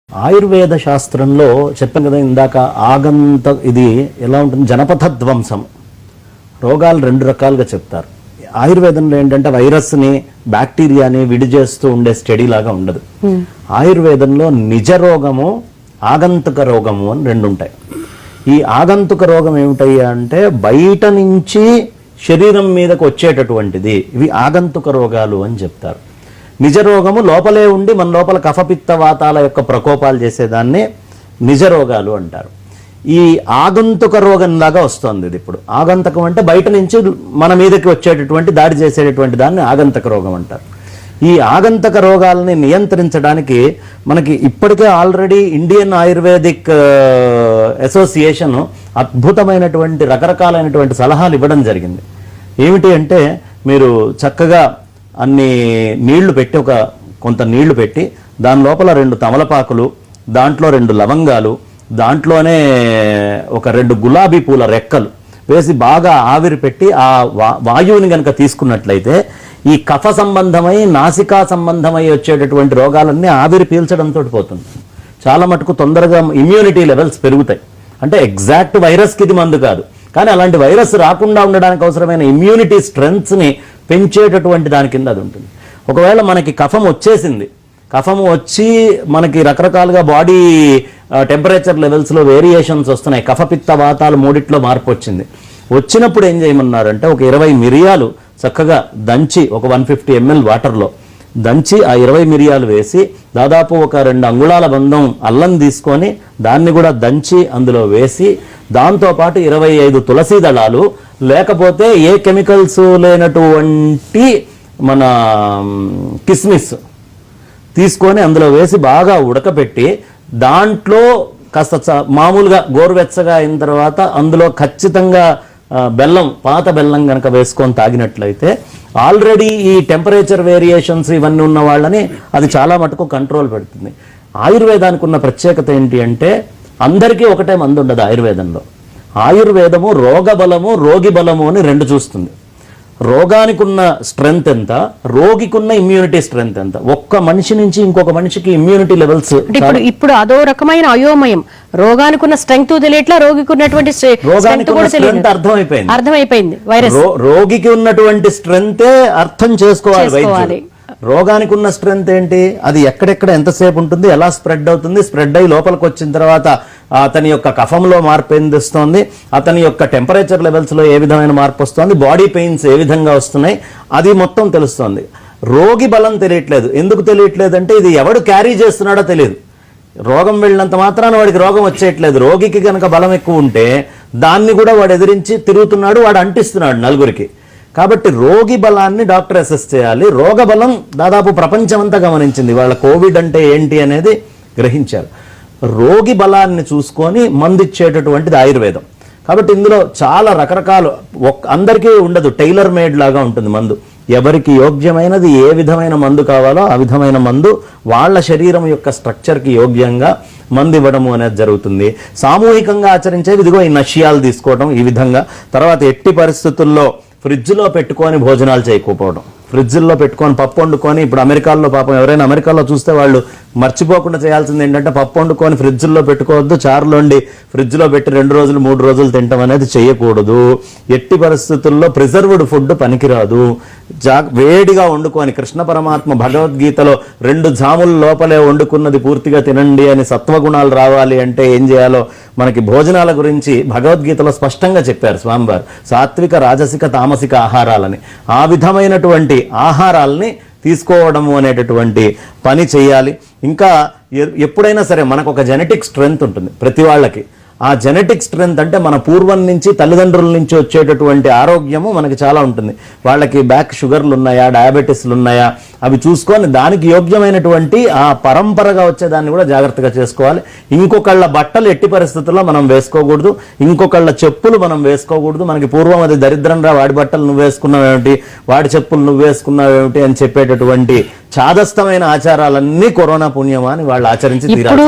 ఆయుర్వేద శాస్త్రంలో చెప్పాను కదా ఇందాక ఆగంత ఇది ఎలా ఉంటుంది జనపథ ధ్వంసం రోగాలు రెండు రకాలుగా చెప్తారు. ఆయుర్వేదంలో ఏంటంటే వైరస్ని బ్యాక్టీరియాని విడి చేస్తూ ఉండే స్టడీ లాగా ఉండదు. ఆయుర్వేదంలో నిజ రోగము ఆగంతుక రోగము అని రెండు ఉంటాయి. ఈ ఆగంతుక రోగం ఏమిటయ్యా అంటే బయట నుంచి శరీరం మీదకు వచ్చేటటువంటిది, ఇవి ఆగంతుక రోగాలు అని చెప్తారు. నిజ రోగము లోపలే ఉండి మన లోపల కఫపిత్త వాతాల యొక్క ప్రకోపాలు చేసేదాన్ని నిజ రోగాలు అంటారు. ఈ ఆగంతుక రోగం లాగా వస్తుంది ఇది. ఇప్పుడు ఆగంతకం అంటే బయట నుంచి మన మీదకి వచ్చేటటువంటి దాడి చేసేటటువంటి దాన్ని ఆగంతక రోగం అంటారు. ఈ ఆగంతక రోగాలని నియంత్రించడానికి మనకి ఇప్పటికే ఆల్రెడీ ఇండియన్ ఆయుర్వేదిక్ అసోసియేషన్ అద్భుతమైనటువంటి రకరకాలైనటువంటి సలహాలు ఇవ్వడం జరిగింది. ఏమిటి అంటే మీరు చక్కగా అన్ని నీళ్లు పెట్టి కొంత నీళ్లు పెట్టి దాని లోపల 2 తమలపాకులు, దాంట్లో 2 లవంగాలు, దాంట్లోనే ఒక 2 గులాబీ పూల రెక్కలు వేసి బాగా ఆవిరి పెట్టి ఆ వాయువుని కనుక తీసుకున్నట్లయితే ఈ కఫ సంబంధమై నాసికా సంబంధమై వచ్చేటటువంటి రోగాలన్నీ ఆవిరి పీల్చడంతో పోతుంది. చాలా మటుకు తొందరగా ఇమ్యూనిటీ లెవెల్స్ పెరుగుతాయి. అంటే ఎగ్జాక్ట్ వైరస్కి ఇది మందు కాదు, కానీ అలాంటి వైరస్ రాకుండా ఉండడానికి అవసరమైన ఇమ్యూనిటీ స్ట్రెంగ్త్ని పెంచేటటువంటి దాని కింద అది ఉంటుంది. ఒకవేళ మనకి కఫం వచ్చేసింది, కఫము వచ్చి మనకి రకరకాలుగా బాడీ టెంపరేచర్ లెవెల్స్లో వేరియేషన్స్ వస్తున్నాయి, కఫపిత్త వాతాలు మూడిట్లో మార్పు వచ్చినప్పుడు ఏం చేయమన్నారంటే ఒక 20 మిరియాలు చక్కగా దంచి ఒక 150 ml వాటర్లో దంచి ఆ 20 మిరియాలు వేసి దాదాపు ఒక 2 అంగుళాల బంధం అల్లం తీసుకొని దాన్ని కూడా దంచి అందులో వేసి దాంతోపాటు 25 తులసి దళాలు లేకపోతే ఏ కెమికల్స్ లేనటువంటి మన కిస్మిస్ తీసుకొని అందులో వేసి బాగా ఉడకపెట్టి దాంట్లో కాస్త మామూలుగా గోరువెచ్చగా అయిన తర్వాత అందులో ఖచ్చితంగా బెల్లం, పాత బెల్లం కనుక వేసుకొని తాగినట్లయితే ఆల్రెడీ ఈ టెంపరేచర్ వేరియేషన్స్ ఇవన్నీ ఉన్న వాళ్ళని అది చాలా మటుకు కంట్రోల్ పెడుతుంది. ఆయుర్వేదానికి ఉన్న ప్రత్యేకత ఏంటి అంటే అందరికీ ఒకటే మందు ఉండదు. ఆయుర్వేదము రోగబలము రోగి బలము అని 2 చూస్తుంది. రోగానికి ఉన్న స్ట్రెంగ్త్ ఎంత, రోగికి ఉన్న ఇమ్యూనిటీ స్ట్రెంగ్త్ ఎంత. ఒక్క మనిషి నుంచి ఇంకొక మనిషికి ఇమ్యూనిటీ లెవెల్స్ ఇప్పుడు అదో రకమైన అయోమయం. రోగానికి ఉన్న స్ట్రెంగ్త్ తెలియట్లా, రోగికి ఉన్నటువంటి అర్థమైపోయింది. రోగికి ఉన్నటువంటి స్ట్రెంగ్తే అర్థం చేసుకోవాలి వైద్యులు. రోగానికి ఉన్న స్ట్రెంగ్త్ ఏంటి, అది ఎక్కడెక్కడ ఎంతసేపు ఉంటుంది, ఎలా స్ప్రెడ్ అవుతుంది, స్ప్రెడ్ అయ్యి లోపలికి వచ్చిన తర్వాత అతని యొక్క కఫంలో మార్పు ఎందుస్తుంది, అతని యొక్క టెంపరేచర్ లెవెల్స్లో ఏ విధమైన మార్పు వస్తుంది, బాడీ పెయిన్స్ ఏ విధంగా వస్తున్నాయి, అది మొత్తం తెలుస్తుంది. రోగి బలం తెలియట్లేదు. ఎందుకు తెలియట్లేదు అంటే ఇది ఎవడు క్యారీ చేస్తున్నాడో తెలియదు. రోగం వెళ్ళినంత మాత్రాన వాడికి రోగం వచ్చేయట్లేదు. రోగికి కనుక బలం ఎక్కువ ఉంటే దాన్ని కూడా వాడు ఎదిరించి తిరుగుతున్నాడు, వాడు అంటిస్తున్నాడు నలుగురికి. కాబట్టి రోగి బలాన్ని డాక్టర్ అసెస్ చేయాలి. రోగ బలం దాదాపు ప్రపంచమంతా గమనించింది. వాళ్ళ కోవిడ్ అంటే ఏంటి అనేది గ్రహించారు. రోగి బలాన్ని చూసుకొని మందిచ్చేటటువంటిది ఆయుర్వేదం. కాబట్టి ఇందులో చాలా రకరకాలు అందరికీ ఉండదు, టైలర్ మేడ్ లాగా ఉంటుంది మందు. ఎవరికి యోగ్యమైనది ఏ విధమైన మందు కావాలో ఆ విధమైన మందు వాళ్ళ శరీరం యొక్క స్ట్రక్చర్కి యోగ్యంగా మందు ఇవ్వడము అనేది జరుగుతుంది. సామూహికంగా ఆచరించేవి ఇదిగో ఈ నష్యాలు తీసుకోవడం ఈ విధంగా. తర్వాత ఎట్టి పరిస్థితుల్లో ఫ్రిడ్జ్లో పెట్టుకొని భోజనాలు చేయకపోవడం. ఫ్రిడ్జ్లో పెట్టుకొని పప్పు వండుకొని, ఇప్పుడు అమెరికాలో పాపం ఎవరైనా అమెరికాలో చూస్తే వాళ్ళు మర్చిపోకుండా చేయాల్సింది ఏంటంటే పప్పు వండుకొని ఫ్రిడ్జ్లో పెట్టుకోవద్దు, చారులోండి ఫ్రిడ్జ్లో పెట్టి 2 రోజులు 3 రోజులు తింటాం అనేది చేయకూడదు. ఎట్టి పరిస్థితుల్లో ప్రిజర్వ్డ్ ఫుడ్ పనికిరాదు. వేడిగా వండుకొని, కృష్ణ పరమాత్మ భగవద్గీతలో 2 జాముల లోపలే వండుకున్నది పూర్తిగా తినండి అని సత్వగుణాలు రావాలి అంటే ఏం చేయాలో మనకి భోజనాల గురించి భగవద్గీతలో స్పష్టంగా చెప్పారు స్వామివారు. సాత్విక, రాజసిక, తామసిక ఆహారాలని, ఆ విధమైనటువంటి ఆహారాలని తీసుకోవడము అనేటటువంటి పని చేయాలి. ఇంకా ఎప్పుడైనా సరే మనకు ఒక జెనెటిక్ స్ట్రెంగ్త్ ఉంటుంది ప్రతి వాళ్ళకి. ఆ జెనెటిక్ స్ట్రెంగ్త్ అంటే మన పూర్వం నుంచి తల్లిదండ్రుల నుంచి వచ్చేటటువంటి ఆరోగ్యము మనకి చాలా ఉంటుంది. వాళ్ళకి బ్యాక్ షుగర్లు ఉన్నాయా, డయాబెటీస్లు ఉన్నాయా, అవి చూసుకొని దానికి యోగ్యమైనటువంటి ఆ పరంపరగా వచ్చేదాన్ని కూడా జాగ్రత్తగా చేసుకోవాలి. ఇంకొకళ్ళ బట్టలు ఎట్టి పరిస్థితుల్లో మనం వేసుకోకూడదు, ఇంకొకళ్ళ చెప్పులు మనం వేసుకోకూడదు. మనకి పూర్వం అది దరిద్రంగా వాడి బట్టలు నువ్వు వేసుకున్నావేమిటి, వాడి చెప్పులు నువ్వు వేసుకున్నావేమిటి అని చెప్పేటటువంటి చాదస్తమైన ఆచారాలన్నీ కరోనా పుణ్యమా అని వాళ్ళు ఆచరించి తీరాలి.